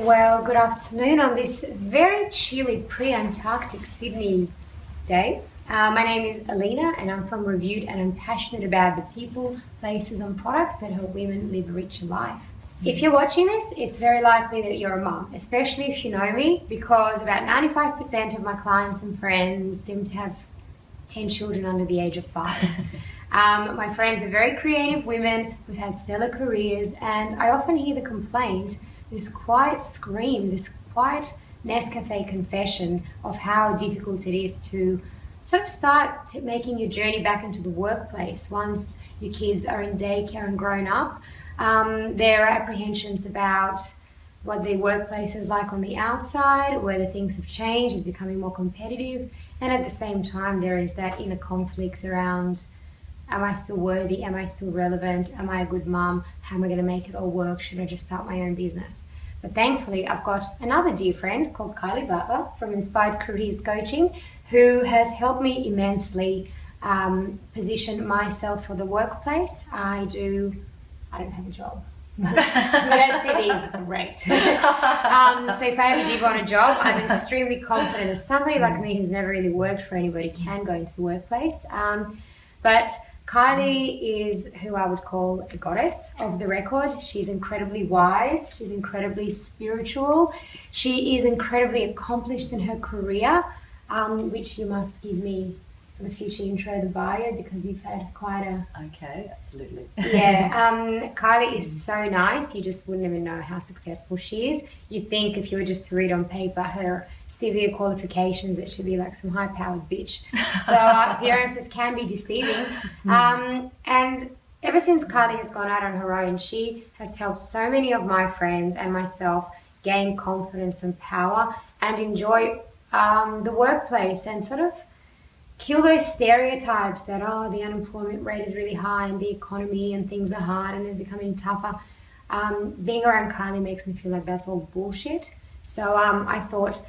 Well, good afternoon on this very chilly pre-Antarctic Sydney day. My name is Alina and I'm from Reviewed and I'm passionate about the people, places and products that help women live a richer life. If you're watching this, it's very likely that you're a mum, especially if you know me, because about 95% of my clients and friends seem to have 10 children under the age of 5. My friends are very creative women who've had stellar careers, and I often hear the complaint, this quiet scream, this quiet Nescafe confession of how difficult it is to sort of start making your journey back into the workplace once your kids are in daycare and grown up. There are apprehensions about what the workplace is like on the outside, whether things have changed, is becoming more competitive, and at the same time there is that inner conflict around, am I still worthy? Am I still relevant? Am I a good mum? How am I going to make it all work? Should I just start my own business? But thankfully, I've got another dear friend called Kylie Butler from Inspired Careers Coaching, who has helped me immensely position myself for the workplace. I don't have a job. You don't see these, great. So if I ever did want a job, I'm extremely confident as somebody like me who's never really worked for anybody can go into the workplace. But Kylie is who I would call a goddess of the record. She's incredibly wise. She's incredibly spiritual. She is incredibly accomplished in her career, which you must give me for the future intro, the bio, because you've had quite a... Okay, absolutely. Yeah, Kylie is so nice. You just wouldn't even know how successful she is. You'd think if you were just to read on paper her severe qualifications, it should be like some high-powered bitch. So appearances can be deceiving. And ever since Kylie has gone out on her own, she has helped so many of my friends and myself gain confidence and power and enjoy the workplace and sort of kill those stereotypes that, the unemployment rate is really high and the economy and things are hard and it's becoming tougher. Being around Kylie makes me feel like that's all bullshit. So I thought,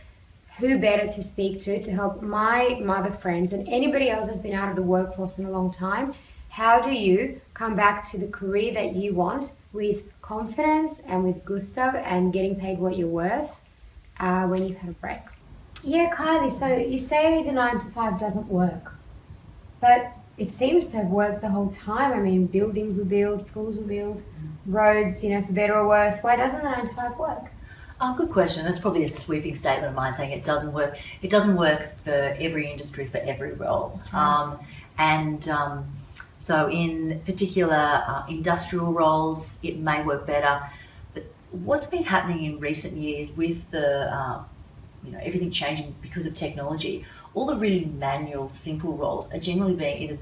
who better to speak to help my mother friends and anybody else that's been out of the workforce in a long time. How do you come back to the career that you want with confidence and with gusto and getting paid what you're worth when you've had a break? Yeah, Kylie, so you say the 9 to 5 doesn't work, but it seems to have worked the whole time. I mean, buildings were built, schools were built, roads, for better or worse. Why doesn't the 9 to 5 work? Good question. That's probably a sweeping statement of mine saying it doesn't work. It doesn't work for every industry, for every role. That's right. So in particular industrial roles, it may work better. But what's been happening in recent years with the everything changing because of technology, all the really manual, simple roles are generally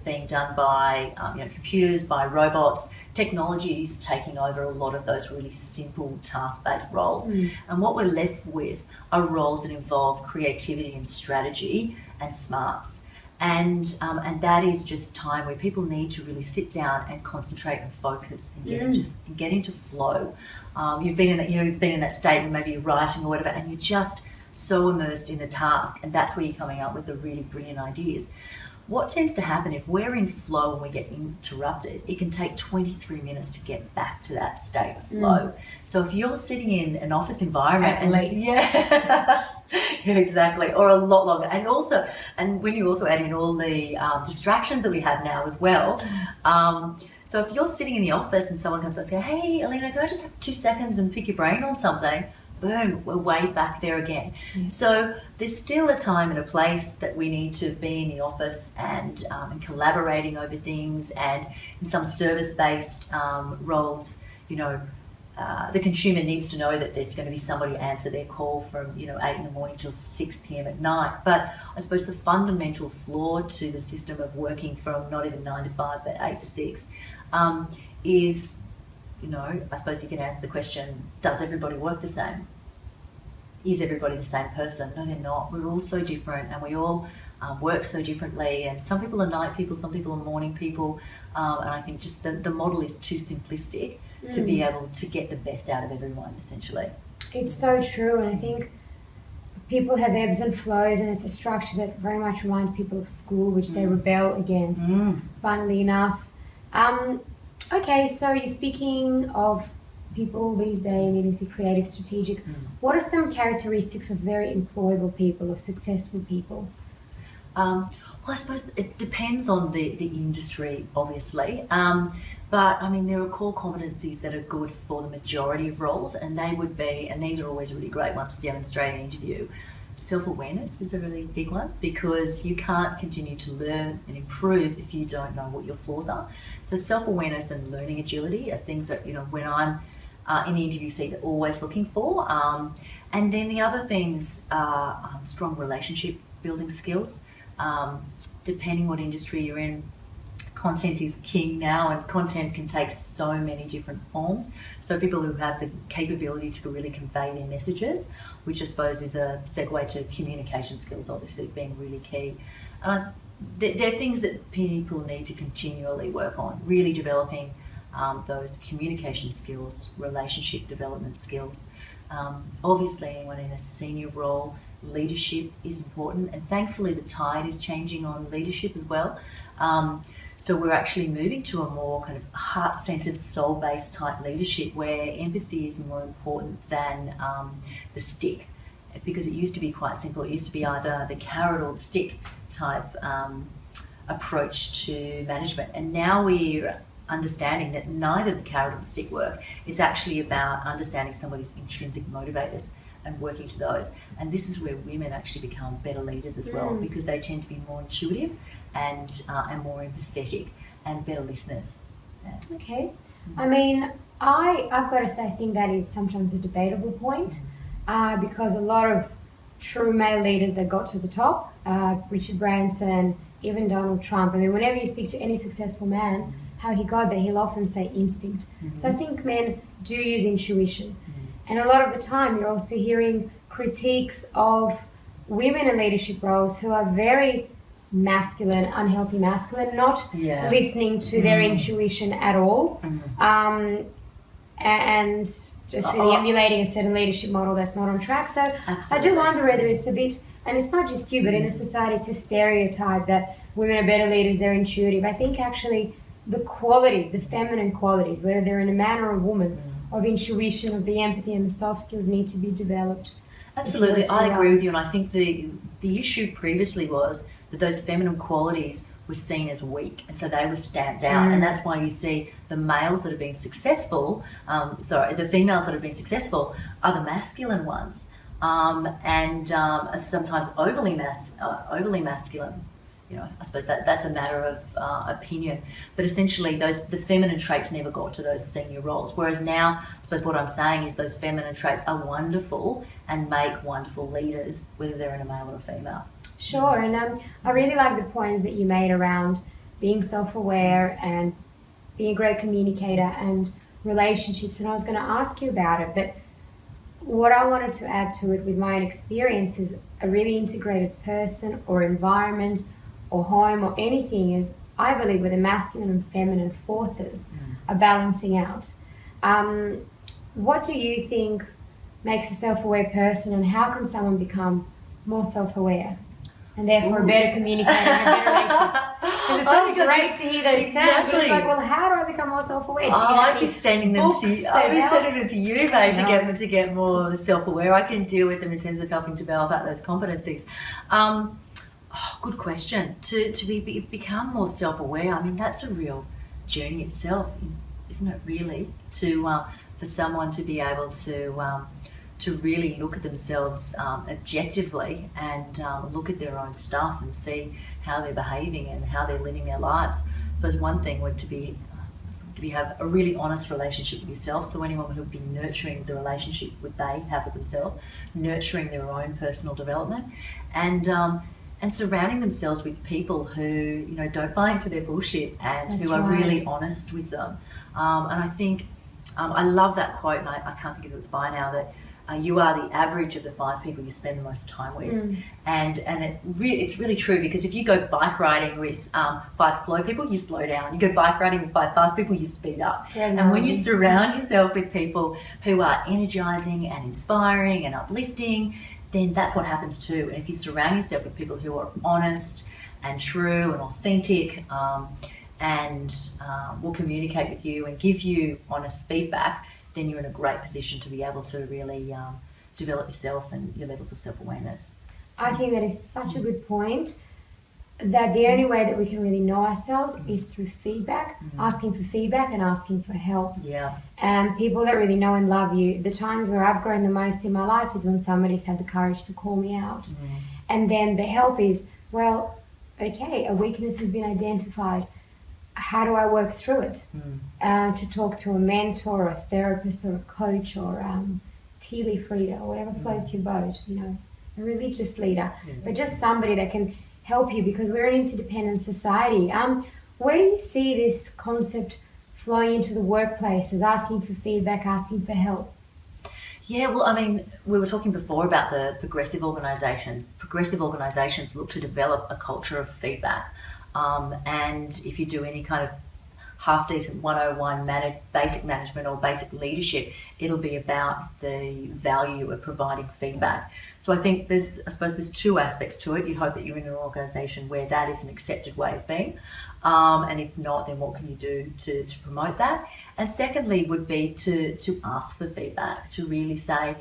being done by computers, by robots. Technology is taking over a lot of those really simple task-based roles. And what we're left with are roles that involve creativity and strategy and smarts. And that is just time where people need to really sit down and concentrate and focus and get into flow. You've been in that state where maybe you're writing or whatever, and you're just so immersed in the task, and that's where you're coming up with the really brilliant ideas. What tends to happen if we're in flow and we get interrupted, it can take 23 minutes to get back to that state of flow. So if you're sitting in an office environment yeah, exactly, or a lot longer, and when you also add in all the distractions that we have now as well. So if you're sitting in the office and someone comes up and says, "Hey, Alina, can I just have 2 seconds and pick your brain on something?" Boom, we're way back there again. So there's still a time and a place that we need to be in the office and collaborating over things, and in some service-based roles, the consumer needs to know that there's going to be somebody to answer their call from 8 in the morning till 6 p.m. at night. But I suppose the fundamental flaw to the system of working from not even 9 to 5 but 8 to 6 is, I suppose you can answer the question, does everybody work the same? Is everybody the same person? No, they're not. We're all so different, and we all work so differently. And some people are night people, some people are morning people. And I think just the model is too simplistic to be able to get the best out of everyone, essentially. It's so true, and I think people have ebbs and flows, and it's a structure that very much reminds people of school, which they rebel against, funnily enough. Okay, so you're speaking of people these days needing to be creative, strategic. What are some characteristics of very employable people, of successful people? Well, I suppose it depends on the industry, obviously. But I mean, there are core competencies that are good for the majority of roles, and they would be, and these are always really great ones to demonstrate in an interview. Self-awareness is a really big one, because you can't continue to learn and improve if you don't know what your flaws are. So self-awareness and learning agility are things that, when I'm in the interview seat, they're always looking for. And then the other things are strong relationship building skills. Depending what industry you're in, content is king now, and content can take so many different forms. So people who have the capability to really convey their messages, which I suppose is a segue to communication skills, obviously being really key. They're things that people need to continually work on, really developing those communication skills, relationship development skills. Obviously, anyone in a senior role, leadership is important, and thankfully the tide is changing on leadership as well. So we're actually moving to a more kind of heart-centered, soul-based type leadership, where empathy is more important than the stick, because it used to be quite simple. It used to be either the carrot or the stick type approach to management, and now we're understanding that neither the carrot or the stick work. It's actually about understanding somebody's intrinsic motivators and working to those. And this is where women actually become better leaders as well, because they tend to be more intuitive and more empathetic and better listeners. Okay. I mean, I've got to say, I think that is sometimes a debatable point, because a lot of true male leaders that got to the top, Richard Branson, even Donald Trump, I mean, whenever you speak to any successful man, how he got there, he'll often say instinct. So I think men do use intuition. And a lot of the time, you're also hearing critiques of women in leadership roles who are very masculine, unhealthy masculine, not listening to their intuition at all, and just really emulating a certain leadership model that's not on track. So absolutely. I do wonder whether it's a bit, and it's not just you, but in a society, to stereotype that women are better leaders, they're intuitive. I think actually the qualities, the feminine qualities, whether they're in a man or a woman, of intuition, of the empathy and the soft skills, need to be developed. Absolutely, I agree with you, and I think the issue previously was that those feminine qualities were seen as weak, and so they were stamped out, and that's why you see the males that have been successful, the females that have been successful are the masculine ones, and sometimes overly masculine. I suppose that's a matter of opinion, but essentially the feminine traits never got to those senior roles. Whereas now, I suppose what I'm saying is those feminine traits are wonderful and make wonderful leaders, whether they're in a male or a female. Sure, and I really like the points that you made around being self-aware and being a great communicator and relationships, and I was going to ask you about it, but what I wanted to add to it with my own experience is a really integrated person or environment or home or anything is, I believe, where the masculine and feminine forces are balancing out. What do you think makes a self-aware person, and how can someone become more self-aware and therefore a better communicator and better relationships? Because it's all great to hear those terms, but it's like, well, how do I become more self-aware? I'd be sending them to you. I'd be sending them to you, mate, to get more self-aware. I can deal with them in terms of helping develop out those competencies. Good question. To become more self-aware, I mean, that's a real journey itself, isn't it? Really, for someone to be able to really look at themselves objectively and look at their own stuff and see how they're behaving and how they're living their lives. I suppose one thing would to have a really honest relationship with yourself. So anyone who would be nurturing the relationship would they have with themselves, nurturing their own personal development, and surrounding themselves with people who don't buy into their bullshit and That's who are right. really honest with them. And I think I love that quote, and I can't think of who it's by now, that you are the average of the 5 people you spend the most time with. And it's really true, because if you go bike riding with 5 slow people, you slow down. You go bike riding with 5 fast people, you speed up. And when you surround yourself with people who are energizing and inspiring and uplifting, then that's what happens too. And if you surround yourself with people who are honest and true and authentic and will communicate with you and give you honest feedback, then you're in a great position to be able to really develop yourself and your levels of self-awareness. I think that is such a good point, that the only way that we can really know ourselves is through feedback, asking for feedback and asking for help. Yeah. And people that really know and love you, the times where I've grown the most in my life is when somebody's had the courage to call me out. And then the help is, well, okay, a weakness has been identified. How do I work through it? To talk to a mentor or a therapist or a coach or tea leaf reader or whatever floats your boat, you know, a religious leader, but just somebody that can help you, because we're an interdependent society. Where do you see this concept flowing into the workplace as asking for feedback, asking for help? Yeah, well, I mean, we were talking before about the progressive organisations. Progressive organisations look to develop a culture of feedback. And if you do any kind of half-decent 101 basic management or basic leadership, it'll be about the value of providing feedback. So I think there's two aspects to it. You hope that you're in an organisation where that is an accepted way of being. And if not, then what can you do to promote that? And secondly would be to ask for feedback, to really say,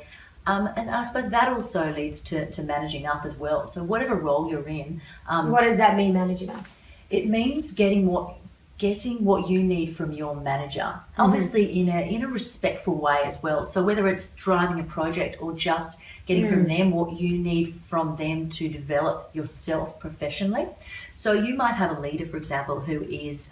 and I suppose that also leads to managing up as well. So whatever role you're in. What does that mean, managing up? It means getting what you need from your manager, obviously in a respectful way as well. So whether it's driving a project or just getting from them what you need from them to develop yourself professionally. So you might have a leader, for example, who is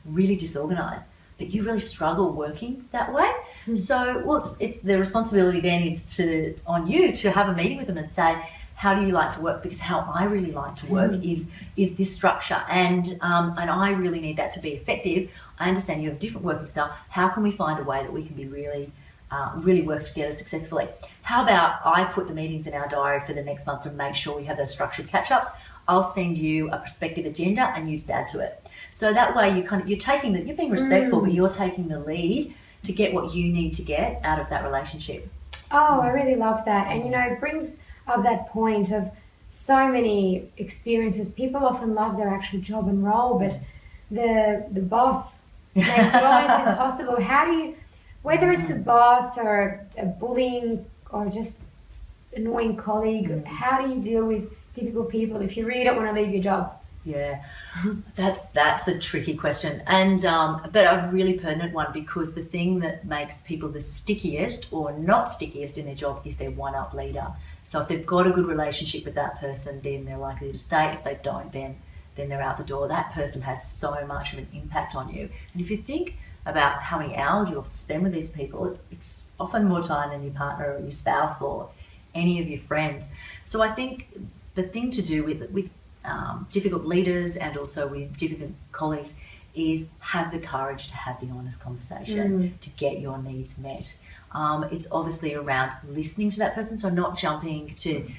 really disorganized, but you really struggle working that way. So, well, it's the responsibility then is on you to have a meeting with them and say, how do you like to work? Because how I really like to work is this structure, and I really need that to be effective. I understand you have a different working style. How can we find a way that we can be really work together successfully? How about I put the meetings in our diary for the next month to make sure we have those structured catch-ups? I'll send you a prospective agenda and you just add to it. So that way you're being respectful, but you're taking the lead to get what you need to get out of that relationship. Oh, I really love that. And, you know, it brings up that point of so many experiences. People often love their actual job and role, but the boss makes it almost impossible. How do you, whether it's a boss or a bullying or just annoying colleague, how do you deal with difficult people if you really don't want to leave your job? Yeah, that's a tricky question, and but a really pertinent one, because the thing that makes people the stickiest or not stickiest in their job is their one-up leader. So if they've got a good relationship with that person, then they're likely to stay. If they don't, then they're out the door. That person has so much of an impact on you. And if you think about how many hours you often spend with these people, it's often more time than your partner or your spouse or any of your friends. So I think the thing to do with difficult leaders and also with difficult colleagues is have the courage to have the honest conversation to get your needs met. It's obviously around listening to that person, so not jumping to,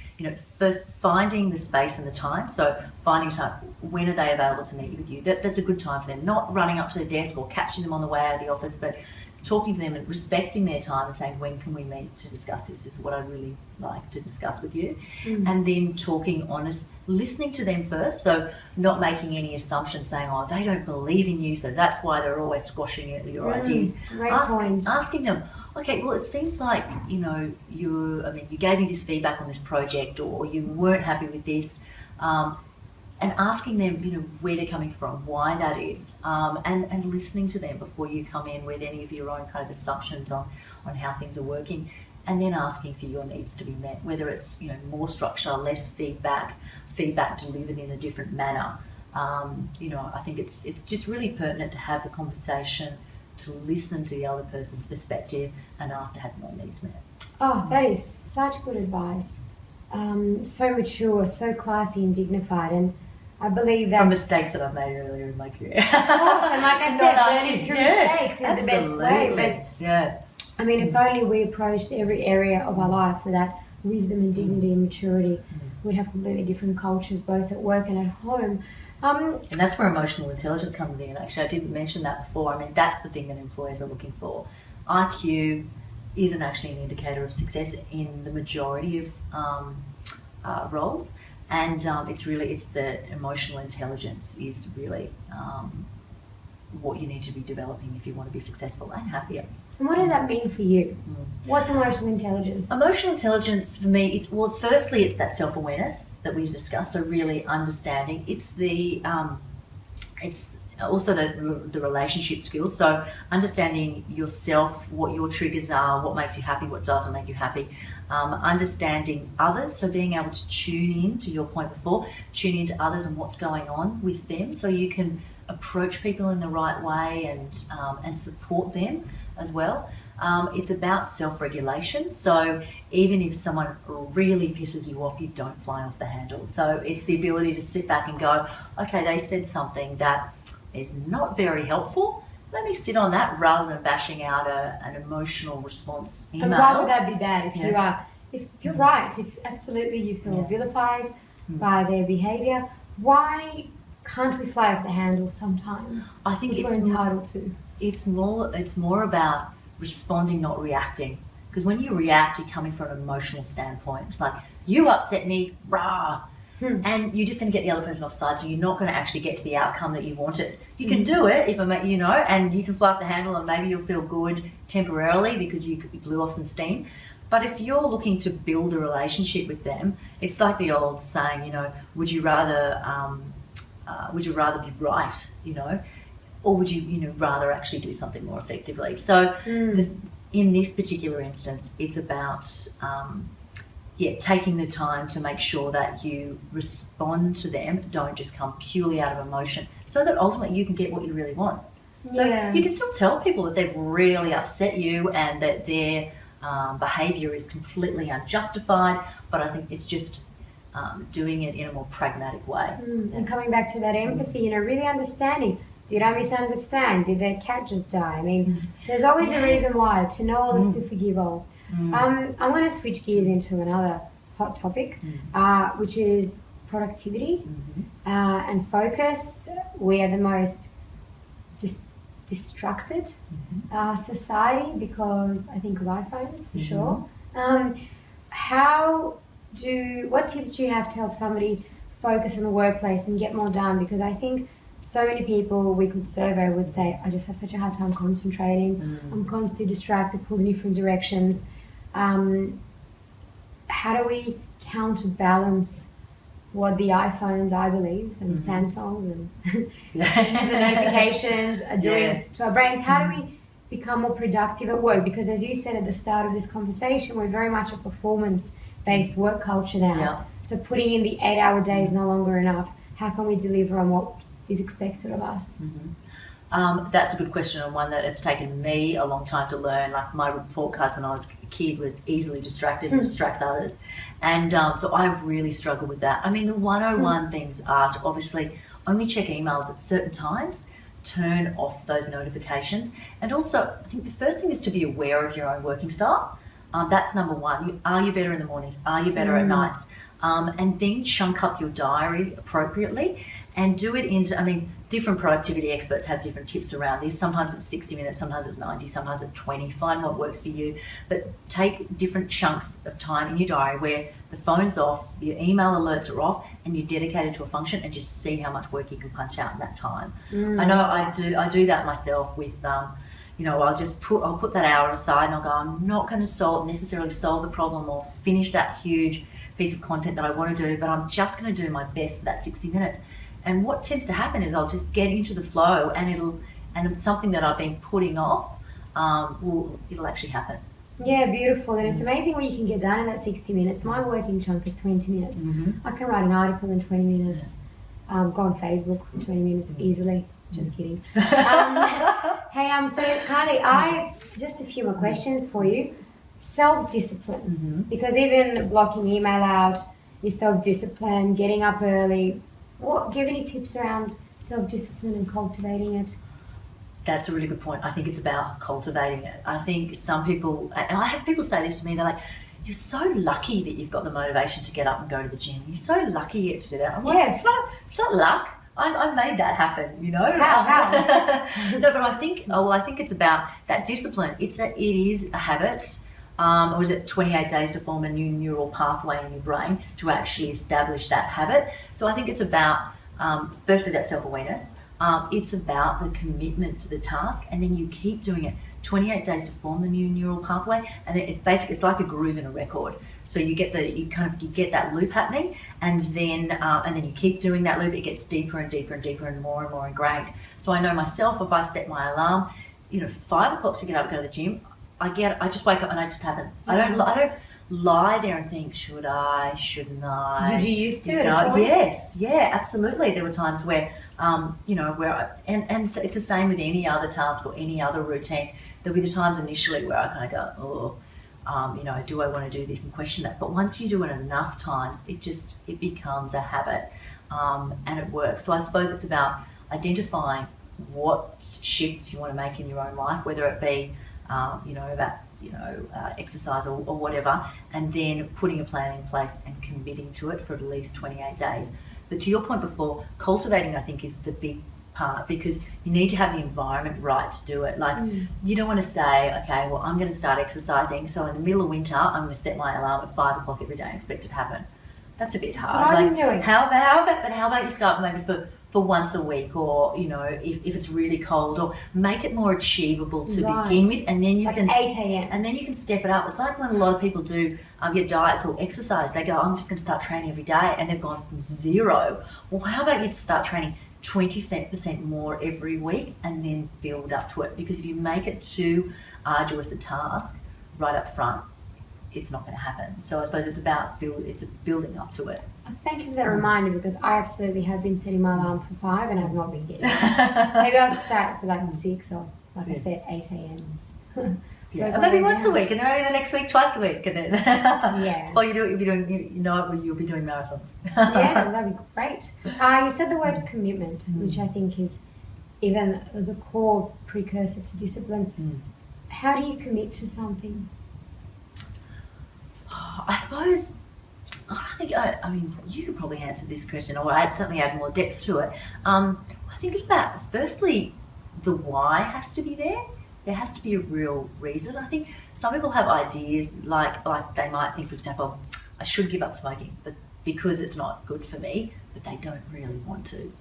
first finding the space and the time. So finding time, when are they available to meet with you? That's a good time for them. Not running up to the desk or catching them on the way out of the office, but talking to them and respecting their time and saying, when can we meet to discuss this? This is what I really like to discuss with you. And then talking honest, listening to them first. So not making any assumptions saying, oh, they don't believe in you, so that's why they're always squashing your ideas. Asking them, okay, well, it seems like, you gave me this feedback on this project, or you weren't happy with this, and asking them, where they're coming from, why that is, and listening to them before you come in with any of your own kind of assumptions on how things are working, and then asking for your needs to be met, whether it's, more structure, less feedback delivered in a different manner. I think it's just really pertinent to have the conversation, to listen to the other person's perspective and ask to have your needs met. Oh, that is such good advice. So mature, so classy and dignified, and I believe that from mistakes that I've made earlier in my career. Of course, and like I said, learning through mistakes is the best way. But I mean, if only we approached every area of our life with that wisdom and dignity and maturity, we'd have completely different cultures, both at work and at home. And that's where emotional intelligence comes in. Actually, I didn't mention that before. I mean, that's the thing that employers are looking for. IQ isn't actually an indicator of success in the majority of roles, and it's the emotional intelligence is really what you need to be developing if you want to be successful and happier. And what does that mean for you? What's emotional intelligence? Emotional intelligence for me is, well, firstly, it's that self-awareness that we discussed. So really understanding. It's also the relationship skills. So understanding yourself, what your triggers are, what makes you happy, what doesn't make you happy. Understanding others. So being able to tune in, to your point before, tune into others and what's going on with them, so you can approach people in the right way and support them as well. It's about self-regulation. So even if someone really pisses you off, you don't fly off the handle. So it's the ability to sit back and go, okay, they said something that is not very helpful. Let me sit on that rather than bashing out an emotional response email. And why would that be bad if you're right, if absolutely you feel vilified by their behaviour, why can't we fly off the handle sometimes? I think we're entitled to. It's more about responding, not reacting. Because when you react, you're coming from an emotional standpoint. It's like, you upset me, rah. And you're just going to get the other person offside, so you're not going to actually get to the outcome that you wanted. You can do it and you can fly off the handle, and maybe you'll feel good temporarily because you blew off some steam. But if you're looking to build a relationship with them, it's like the old saying, would you rather be right, or would you rather actually do something more effectively? So in this particular instance, it's about taking the time to make sure that you respond to them, don't just come purely out of emotion, so that ultimately you can get what you really want. So you can still tell people that they've really upset you and that their behaviour is completely unjustified, but I think it's just doing it in a more pragmatic way. And coming back to that empathy, really understanding. Did I misunderstand? Did their cat just die? I mean, there's always a reason why. To know all is to forgive all. I'm going to switch gears into another hot topic, which is productivity and focus. We are the most distracted society because I think of iPhones for sure. What tips do you have to help somebody focus in the workplace and get more done? Because I think so many people we could survey would say, I just have such a hard time concentrating. I'm constantly distracted, pulled in different directions. How do we counterbalance what the iPhones, I believe, and Samsungs and the notifications are doing to our brains? How do we become more productive at work? Because as you said at the start of this conversation, we're very much a performance-based work culture now. Yeah. So putting in the 8-hour day is no longer enough. How can we deliver on what is expected of us? That's a good question, and one that it's taken me a long time to learn. Like my report cards when I was a kid was easily distracted and distracts others. And so I've really struggled with that. I mean, the 101 things are to obviously only check emails at certain times, turn off those notifications. And also, I think the first thing is to be aware of your own working style. That's number one. Are you better in the mornings? Are you better at nights? And then chunk up your diary appropriately and do it into, different productivity experts have different tips around this. Sometimes it's 60 minutes, sometimes it's 90, sometimes it's 20. Find what works for you. But take different chunks of time in your diary where the phone's off, your email alerts are off, and you're dedicated to a function, and just see how much work you can punch out in that time. I know I do that myself with, I'll put that hour aside and I'll go, I'm not going to necessarily solve the problem or finish that huge piece of content that I want to do, but I'm just going to do my best for that 60 minutes. And what tends to happen is I'll just get into the flow, and it's something that I've been putting off, it'll actually happen. Yeah, beautiful. And it's amazing what you can get done in that 60 minutes. My working chunk is 20 minutes. I can write an article in 20 minutes, go on Facebook in 20 minutes easily. Just kidding. Hey, so Kylie, just a few more questions for you. Self-discipline, because even blocking email out is self-discipline, getting up early. Do you have any tips around self-discipline and cultivating it? That's a really good point. I think it's about cultivating it. I think some people, and I have people say this to me, they're like, you're so lucky that you've got the motivation to get up and go to the gym. You're so lucky you get to do that. I'm like, it's not luck. I made that happen, How? No, but I think it's about that discipline. It is a habit. Or is it 28 days to form a new neural pathway in your brain to actually establish that habit? So I think it's about, firstly, that self-awareness. It's about the commitment to the task, and then you keep doing it. 28 days to form the new neural pathway, and then it's like a groove in a record. So you get that loop happening, and then you keep doing that loop. It gets deeper and deeper and deeper and more ingrained. So I know myself, if I set my alarm, 5 o'clock to get up and go to the gym, I just wake up and it just happens. I don't lie there and think, should I, shouldn't I? Did you used to? Yes, yeah, absolutely. There were times where, so it's the same with any other task or any other routine. There'll be the times initially where I kind of go, do I want to do this and question that? But once you do it enough times, it becomes a habit, and it works. So I suppose it's about identifying what shifts you want to make in your own life, whether it be, exercise or whatever, and then putting a plan in place and committing to it for at least 28 days. But to your point before, cultivating, I think, is the big part, because you need to have the environment right to do it. Like, you don't want to say, okay, well, I'm going to start exercising, so in the middle of winter, I'm going to set my alarm at 5 o'clock every day and expect it to happen. That's a bit hard. That's what I've been doing. How about you start maybe for once a week, or if it's really cold, or make it more achievable to begin with, and then you can 8 a.m. and then you can step it up. It's like when a lot of people do your diets or exercise. They go, I'm just going to start training every day, and they've gone from 0. Well, how about you start training 20% more every week, and then build up to it? Because if you make it too arduous a task right up front, it's not going to happen. So I suppose it's about building up to it. Thank you for that reminder, because I absolutely have been setting my alarm for 5 and I've not been getting it. Maybe I'll start for 6 or, I said, 8 a.m. Yeah, maybe once a week, and then maybe the next week twice a week, and then before you do it, you'll be doing you'll be doing marathons. Yeah, that'd be great. You said the word commitment, which I think is even the core precursor to discipline. How do you commit to something? I suppose, I mean, you could probably answer this question, or I'd certainly add more depth to it. I think it's about, firstly, the why has to be there. There has to be a real reason. I think some people have ideas, like they might think, for example, I should give up smoking, but because it's not good for me, but they don't really want to.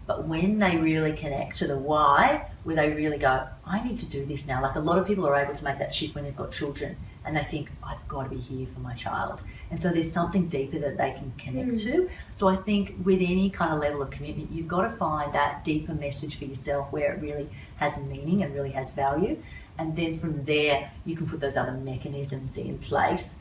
But when they really connect to the why, where they really go, I need to do this now. Like, a lot of people are able to make that shift when they've got children, and they think, I've got to be here for my child. And so there's something deeper that they can connect to. So I think with any kind of level of commitment, you've got to find that deeper message for yourself where it really has meaning and really has value. And then from there, you can put those other mechanisms in place.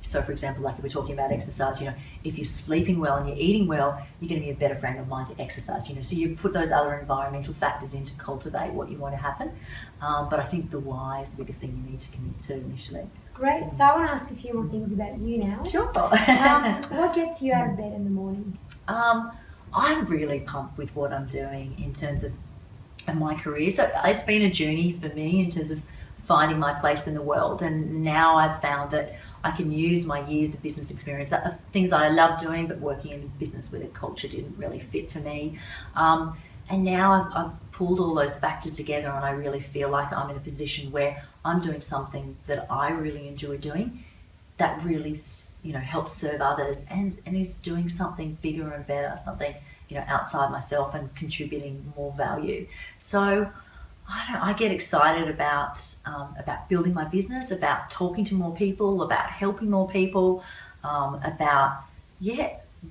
So for example, like if we're talking about exercise, if you're sleeping well and you're eating well, you're going to be in a better frame of mind to exercise, so you put those other environmental factors in to cultivate what you want to happen. But I think the why is the biggest thing you need to commit to initially. Great. So I want to ask a few more things about you now. Sure. What gets you out of bed in the morning? I'm really pumped with what I'm doing in terms of my career. So it's been a journey for me in terms of finding my place in the world. And now I've found that I can use my years of business experience, things that I love doing, but working in business where the culture didn't really fit for me. And now I've pulled all those factors together, and I really feel like I'm in a position where I'm doing something that I really enjoy doing, that really, helps serve others, and is doing something bigger and better, something, outside myself and contributing more value. So I get excited about building my business, about talking to more people, about helping more people, about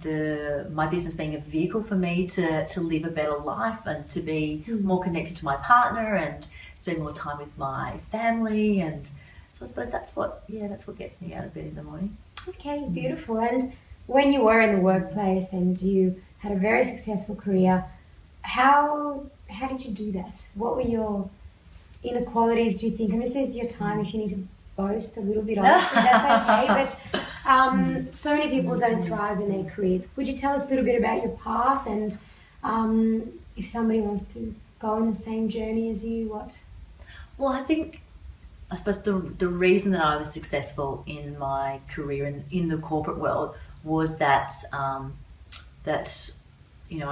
my business being a vehicle for me to live a better life and to be more connected to my partner and spend more time with my family. And so I suppose that's what gets me out of bed in the morning. Okay, beautiful. And when you were in the workplace and you had a very successful career, how did you do that? What were your inequalities, do you think? And this is your time if you need to boast a little bit, honestly, that's okay. But so many people don't thrive in their careers. Would you tell us a little bit about your path, and if somebody wants to go on the same journey as you, what? Well, I suppose the reason that I was successful in my career in the corporate world was that I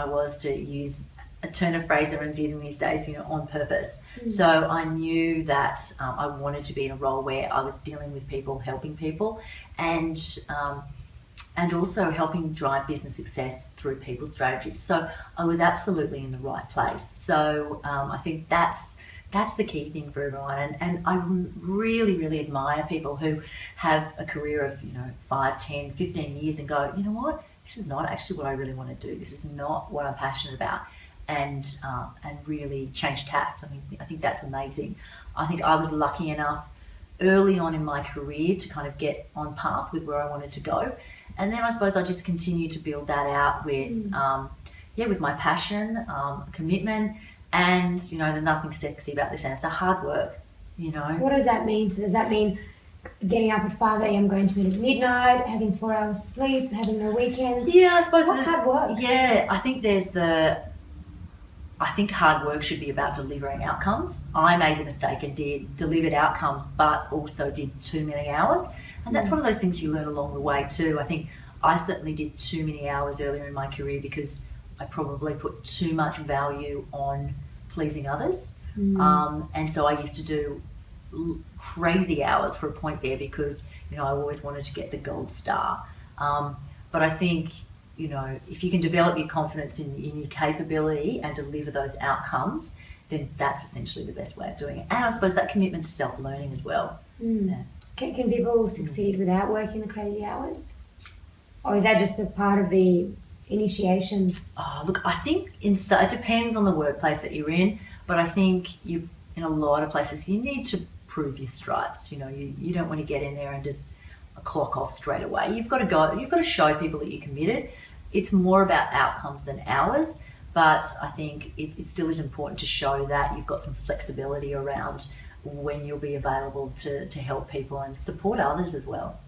was, to use a turn of phrase everyone's using these days, on purpose. So I knew that I wanted to be in a role where I was dealing with people, helping people, and and also helping drive business success through people strategies. So I was absolutely in the right place. So I think that's the key thing for everyone. And I really, really admire people who have a career of, 5, 10, 15 years and go, you know what, this is not actually what I really want to do. This is not what I'm passionate about. And really change tact. I think that's amazing. I think I was lucky enough early on in my career to kind of get on path with where I wanted to go. And then I suppose I just continued to build that out with, with my passion, commitment, and, there's nothing sexy about this answer, hard work, What does that mean? So does that mean getting up at 5 a.m, going to bed at midnight, having 4 hours sleep, having no weekends? Yeah, I suppose. What's hard work? Yeah, I think hard work should be about delivering outcomes. I made a mistake and delivered outcomes, but also did too many hours. And that's one of those things you learn along the way too. I think I certainly did too many hours earlier in my career because I probably put too much value on pleasing others. And so I used to do crazy hours for a point there because, I always wanted to get the gold star. But I think, if you can develop your confidence in your capability and deliver those outcomes, then that's essentially the best way of doing it. And I suppose that commitment to self-learning as well. Yeah. Can people succeed without working the crazy hours? Or is that just a part of the initiation? Oh, look, I think it depends on the workplace that you're in, but I think in a lot of places you need to prove your stripes. You don't want to get in there and just clock off straight away. You've got to show people that you're committed. It's more about outcomes than hours, but I think it still is important to show that you've got some flexibility around when you'll be available to help people and support others as well.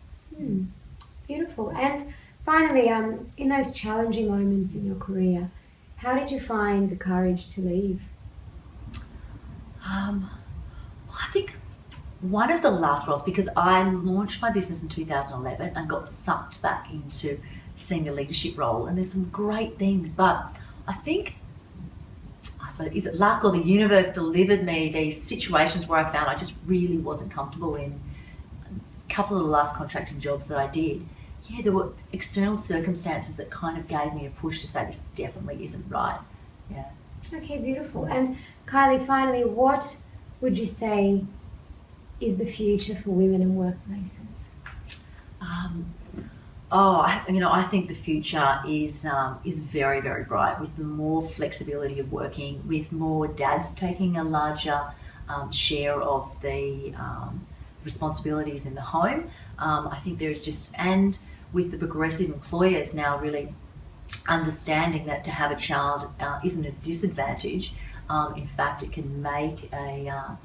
Beautiful. And finally, in those challenging moments in your career, how did you find the courage to leave? I think one of the last roles, because I launched my business in 2011 and got sucked back into senior leadership role, and there's some great things, but I suppose, is it luck or the universe delivered me these situations where I found I just really wasn't comfortable in a couple of the last contracting jobs that I did. Yeah, there were external circumstances that kind of gave me a push to say this definitely isn't right. Yeah. Okay, beautiful. And Kylie, finally, what would you say is the future for women in workplaces? I think the future is very, very bright, with the more flexibility of working, with more dads taking a larger share of the responsibilities in the home. I think and with the progressive employers now really understanding that to have a child isn't a disadvantage. In fact, it can make an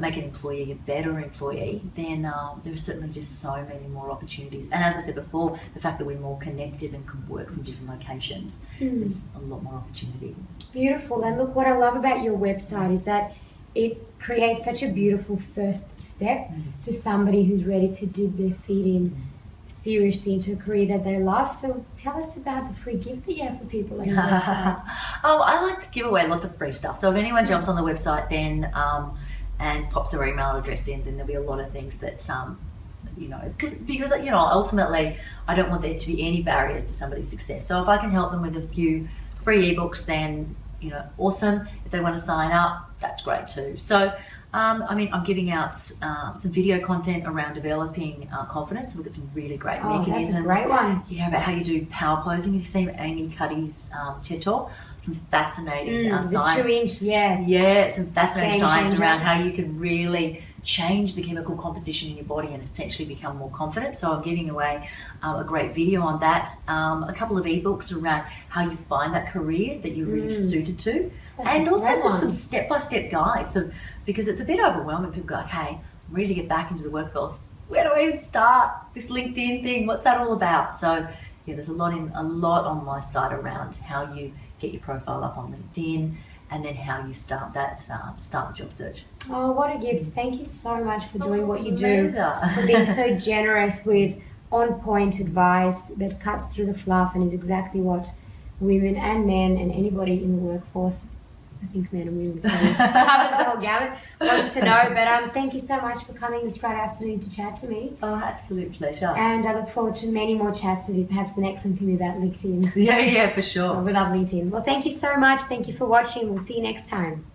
employee a better employee, then there are certainly just so many more opportunities. And as I said before, the fact that we're more connected and can work from different locations, there's a lot more opportunity. Beautiful. And look, what I love about your website is that it creates such a beautiful first step to somebody who's ready to dip their feet in seriously into a career that they love. So tell us about the free gift that you have for people on your website. I like to give away lots of free stuff. So if anyone jumps on the website then and pops their email address in, then there'll be a lot of things that because ultimately I don't want there to be any barriers to somebody's success. So if I can help them with a few free ebooks, then awesome. If they want to sign up, that's great too. So I'm giving out some video content around developing confidence. We've got some really great mechanisms. That's a great one. Yeah, about how you do power posing. You've seen Amy Cuddy's TED Talk. Some fascinating science. The 2-inch, yeah. Yeah, some fascinating Game science changer. around how you can really change the chemical composition in your body and essentially become more confident. So I'm giving away a great video on that. A couple of ebooks around how you find that career that you're really suited to. That's and a also great just one. some step-by-step guides because it's a bit overwhelming. People go, okay, I'm ready to get back into the workforce. Where do I even start? This LinkedIn thing, what's that all about? So yeah, there's a lot on my site around how you get your profile up on LinkedIn and then how you start the job search. Oh, what a gift. Thank you so much for doing what you do, pleasure. for being so generous with on-point advice that cuts through the fluff and is exactly what women and men and anybody in the workforce I think men and women covers the whole gamut, wants to know. But thank you so much for coming this Friday afternoon to chat to me. Oh, absolute pleasure. And I look forward to many more chats with you. Perhaps the next one can be about LinkedIn. Yeah, for sure. Oh, we love LinkedIn. Well, thank you so much. Thank you for watching. We'll see you next time.